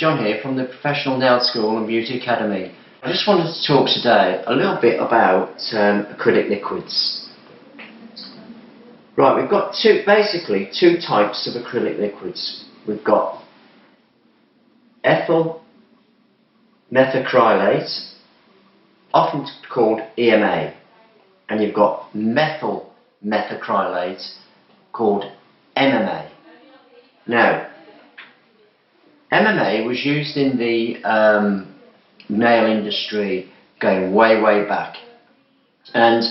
John here from the Professional Nailschool and Beauty Academy. I just wanted to talk today a little bit about acrylic liquids. Right, we've got basically two types of acrylic liquids. We've got ethyl methacrylate, often called EMA, and you've got methyl methacrylate called MMA. Now, MMA was used in the nail industry going way back, and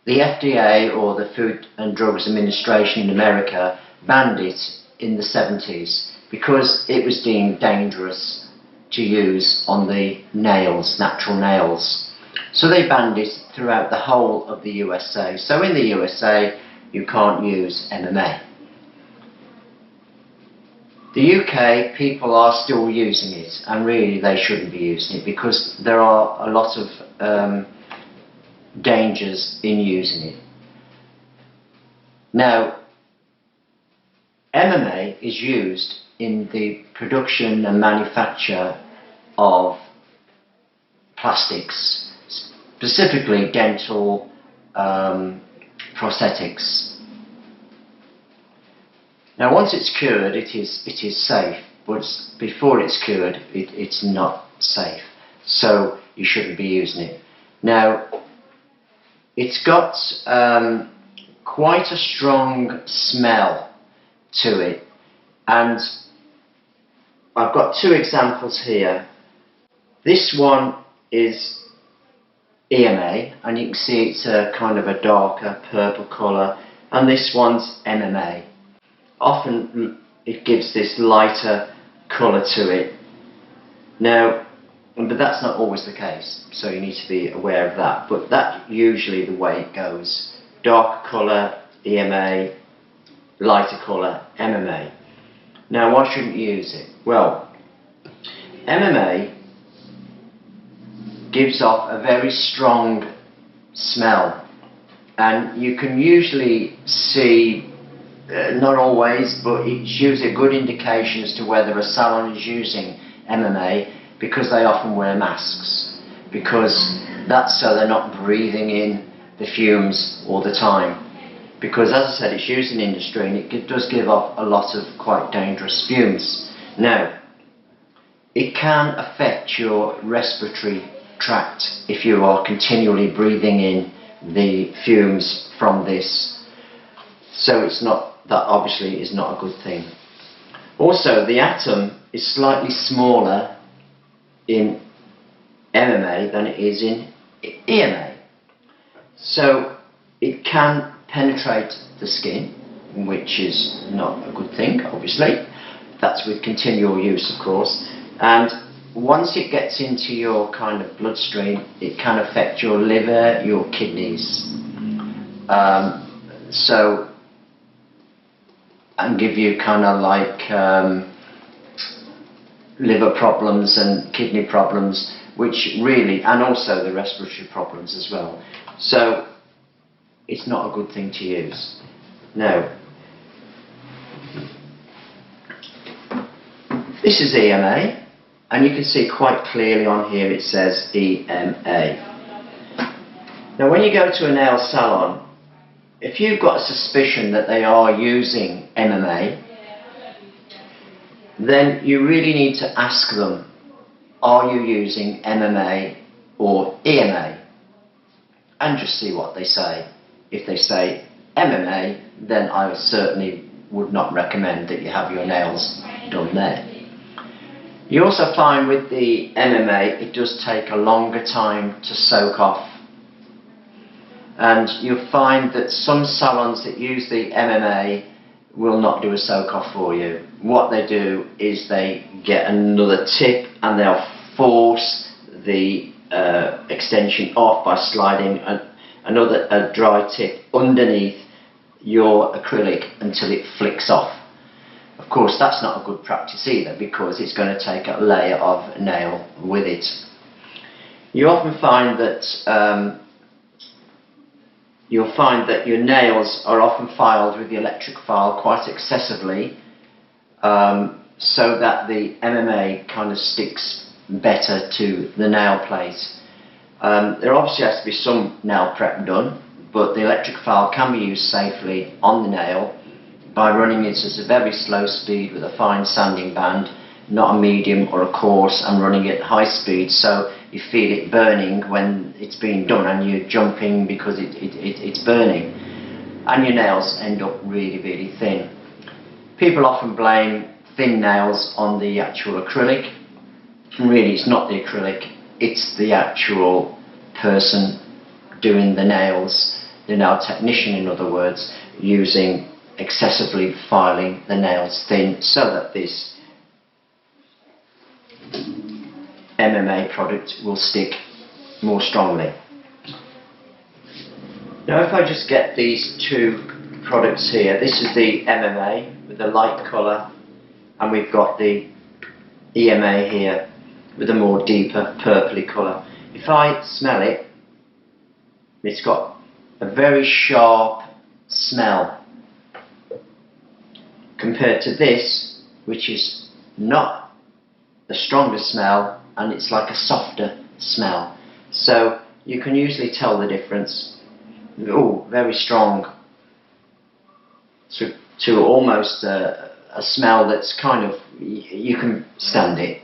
the FDA, or the Food and Drugs Administration in America, banned it in the 70s because it was deemed dangerous to use on the nails, natural nails. So they banned it throughout the whole of the USA. So in the USA you can't use MMA. The UK, people are still using it, and really they shouldn't be using it because there are a lot of dangers in using it. Now, MMA is used in the production and manufacture of plastics, specifically dental prosthetics. Now, once it's cured, it is safe, but before it's cured, it's not safe. So you shouldn't be using it. Now, it's got quite a strong smell to it, and I've got two examples here. This one is EMA, and you can see it's a kind of a darker purple colour, and this one's MMA. Often it gives this lighter colour to it. Now, but that's not always the case, so you need to be aware of that. But that's usually the way it goes. Dark colour, EMA, lighter colour, MMA. Now, why shouldn't you use it? Well, MMA gives off a very strong smell, and you can usually see, not always, but it's usually a good indication as to whether a salon is using MMA, because they often wear masks, because that's so they're not breathing in the fumes all the time. Because, as I said, it's used in industry and it does give off a lot of quite dangerous fumes. Now, it can affect your respiratory tract if you are continually breathing in the fumes from this. So it's not, that obviously is not a good thing. Also, the atom is slightly smaller in MMA than it is in EMA. So it can penetrate the skin, which is not a good thing, obviously. That's with continual use, of course. And once it gets into your kind of bloodstream, it can affect your liver, your kidneys. And give you kind of like liver problems and kidney problems, which really, and also the respiratory problems as well. So it's not a good thing to use. Now, this is EMA, and you can see quite clearly on here it says EMA. Now, when you go to a nail salon, if you've got a suspicion that they are using MMA, then you really need to ask them, are you using MMA or EMA? And just see what they say. If they say MMA, then I certainly would not recommend that you have your nails done there. You also find with the MMA, it does take a longer time to soak off. And you'll find that some salons that use the MMA will not do a soak off for you. What they do is they get another tip and they'll force the extension off by sliding a dry tip underneath your acrylic until it flicks off. Of course, that's not a good practice either, because it's going to take a layer of nail with it. You often find that you'll find that your nails are often filed with the electric file quite excessively, so that the MMA kind of sticks better to the nail plate. There obviously has to be some nail prep done, but the electric file can be used safely on the nail by running it at a very slow speed with a fine sanding band, not a medium or a coarse, and running it at high speed so you feel it burning when it's being done and you're jumping because it's burning, and your nails end up really, really thin. People often blame thin nails on the actual acrylic, and really it's not the acrylic, it's the actual person doing the nails, the nail technician in other words, using excessively filing the nails thin so that this MMA product will stick more strongly. Now if I just get these two products here, this is the MMA with a light colour, and we've got the EMA here with a more deeper purpley colour. If I smell it, it's got a very sharp smell compared to this, which is not the strongest smell, and it's like a softer smell. So you can usually tell the difference. Oh, very strong to almost a smell that's kind of, you can stand it.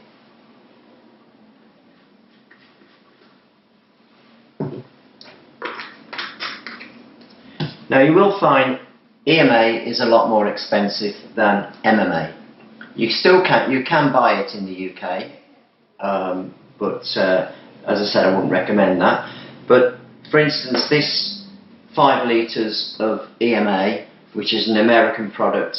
Now you will find EMA is a lot more expensive than MMA. You can buy it in the UK, but as I said, I wouldn't recommend that. But for instance, this 5 litres of EMA, which is an American product,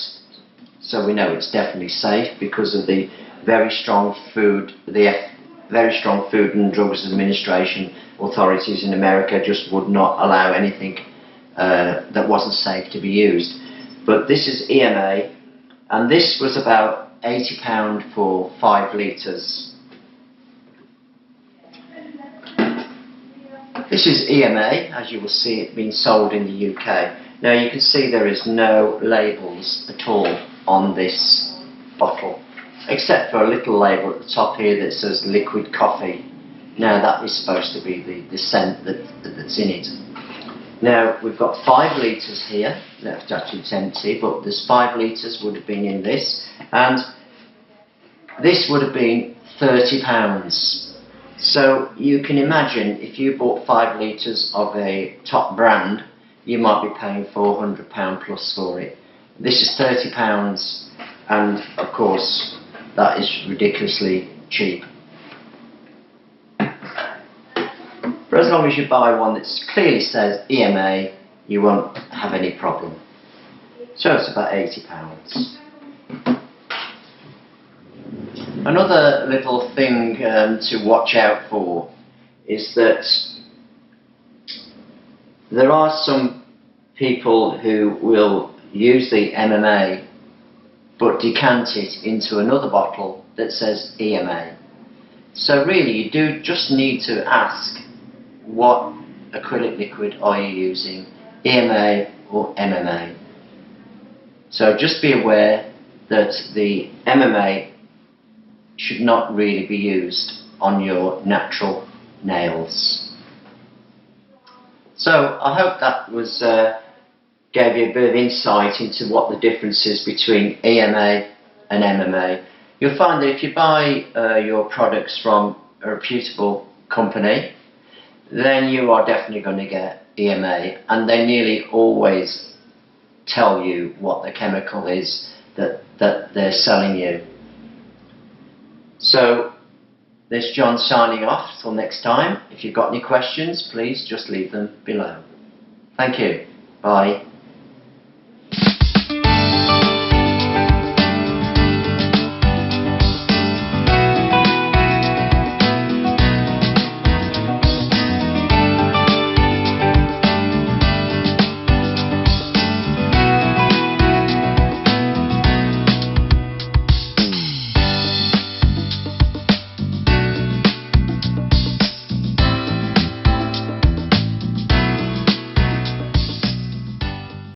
so we know it's definitely safe because of the very strong Food and Drugs Administration authorities in America just would not allow anything that wasn't safe to be used. But this is EMA, and this was about £80 for 5 litres. This is EMA, as you will see it being sold in the UK. Now you can see there is no labels at all on this bottle, except for a little label at the top here that says liquid coffee. Now that is supposed to be the scent that's in it. Now we've got 5 litres here, left actually it's empty, but there's 5 litres would have been in this, and this would have been £30. So you can imagine if you bought 5 litres of a top brand, you might be paying £400 plus for it. This is £30, and of course that is ridiculously cheap. For as long as you buy one that clearly says EMA, you won't have any problem. So it's about £80. Another little thing to watch out for is that there are some people who will use the MMA but decant it into another bottle that says EMA. So really you do just need to ask, what acrylic liquid are you using, EMA or MMA? So just be aware that the MMA should not really be used on your natural nails. So I hope that was gave you a bit of insight into what the difference is between EMA and MMA. You'll find that if you buy your products from a reputable company, then you are definitely going to get EMA, and they nearly always tell you what the chemical is that they're selling you. So this is John signing off. Till next time. If you've got any questions, please just leave them below. Thank you. Bye.